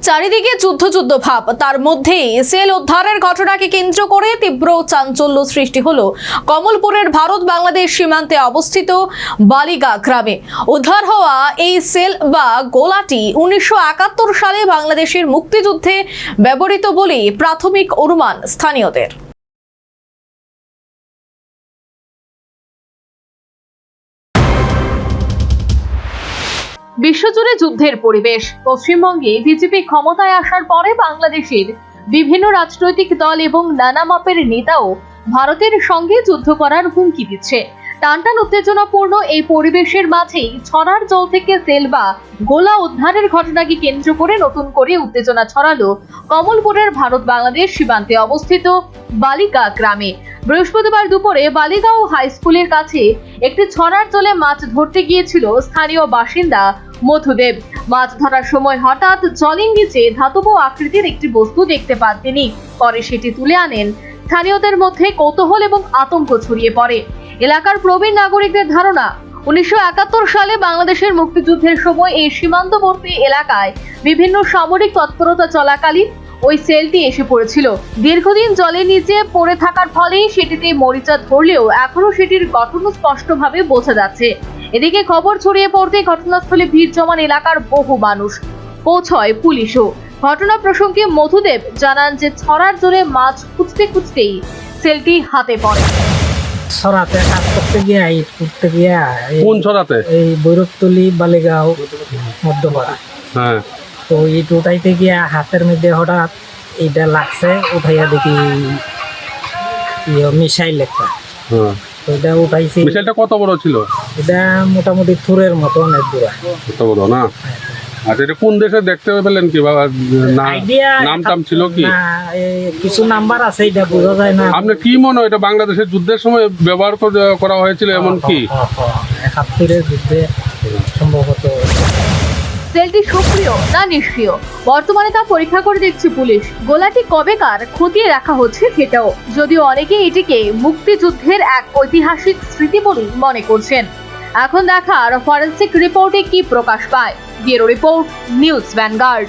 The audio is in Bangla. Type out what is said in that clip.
চারিদিকে যুদ্ধ যুদ্ধ ভাব, তার মধ্যেই সেল উদ্ধারের ঘটনাকে কেন্দ্র করে তীব্র চাঞ্চল্য সৃষ্টি হলো কমলপুরের ভারত বাংলাদেশ সীমান্তে অবস্থিত বালিগা গ্রামে। উদ্ধার হওয়া এই সেল বা গোলাটি 1971 সালে বাংলাদেশের মুক্তিযুদ্ধে ব্যবহৃত বলে প্রাথমিক অনুমান স্থানীয়দের। বিশ্বজুড়ে যুদ্ধের পরিবেশ। পশ্চিমবঙ্গে বিজেপি ক্ষমতায় আসার পরে বাংলাদেশের বিভিন্ন রাজনৈতিক দল এবং নানা মাপের নেতাও ভারতের সঙ্গে যুদ্ধ করার হুমকি দিচ্ছে। টানটান উত্তেজনাপূর্ণ এই পরিবেশের মাঝেই ছড়ার জল থেকে সেল বা গোলা উদ্ধারের ঘটনাকে কেন্দ্র করে নতুন করে উত্তেজনা ছড়ালো কমলপুরের ভারত বাংলাদেশ সীমান্তে অবস্থিত বালিগা গ্রামে। বৃহস্পতিবার দুপুরে বালিগাঁও হাই স্কুলের কাছে একটি ছড়ার জলে মাছ ধরতে গিয়েছিল স্থানীয় বাসিন্দা মধুদেব। মাছ ধরার সময় হঠাৎ জলের নিচে ধাতব আকৃতির একটি বস্তু দেখতে পান তিনি। পরে সেটি তুলে আনেন। স্থানীয়দের মধ্যে কৌতূহল এবং আতঙ্ক ছড়িয়ে পড়ে। এলাকার প্রবীণ নাগরিকদের ধারণা, 1971 সালে বাংলাদেশের মুক্তিযুদ্ধের সময় এই সীমান্তবর্তী এলাকায় বিভিন্ন সামরিক তৎপরতা চলাকালীন ওই সেলটি এসে পড়েছিল। দীর্ঘদিন জলের নিচে পড়ে থাকার ফলে সেটিতে মরিচা ধরলেও এখনো সেটির গঠন স্পষ্টভাবে বোঝা যাচ্ছে। এদিকে খবর ছড়িয়ে পড়তে ঘটনাস্থলে ভিড় জমান এলাকার বহু মানুষ। পৌঁছয় পুলিশও। ঘটনা প্রসঙ্গে মধুদেব জানান যে ছড়ার জোরে মাছ খুঁজতে খুঁজতেই সেলটি হাতে পড়ে। ছড়াতে কাজ করতে গিয়ে ঘুরতে গিয়ে কোন ছড়াতে? এই বৈরবতলি বালিগাঁও মধ্যপাড়া। হ্যাঁ, তো এইটা উঠাইতে গিয়ে হাতের মধ্যে হঠাৎ এইটা লাগছে, উঠাইয়া দেখি মিসাইল একটা। হ্যাঁ, তো এটা উঠাইছি। মিসাইলটা কত বড় ছিল? এটা মোটামুটি থুরের মতো অনেক দূর। কত বড় না? আচ্ছা, এটা কোন দেশে দেখতে পেলেন কি বাবা? নাম টাম ছিল কি? কিছু নাম্বার আছে, এটা বোঝা যায় না। আপনার কি মনে হয় এটা বাংলাদেশের যুদ্ধের সময় ব্যবহার করা হয়েছিল এমন কি? 71 যুদ্ধে সম্ভবত। সেলটি সক্রিয় না নিষ্ক্রিয়, বর্তমানে তা পরীক্ষা করে দেখছে পুলিশ। গোলাটি কবেকার খতিয়ে রাখা হচ্ছে সেটাও, যদিও অনেকে এটিকে মুক্তিযুদ্ধের এক ঐতিহাসিক স্মৃতি বলেই মনে করছেন। এখন দেখার ফরেনসিক রিপোর্টে কি প্রকাশ পায়। Bureau report, news vanguard.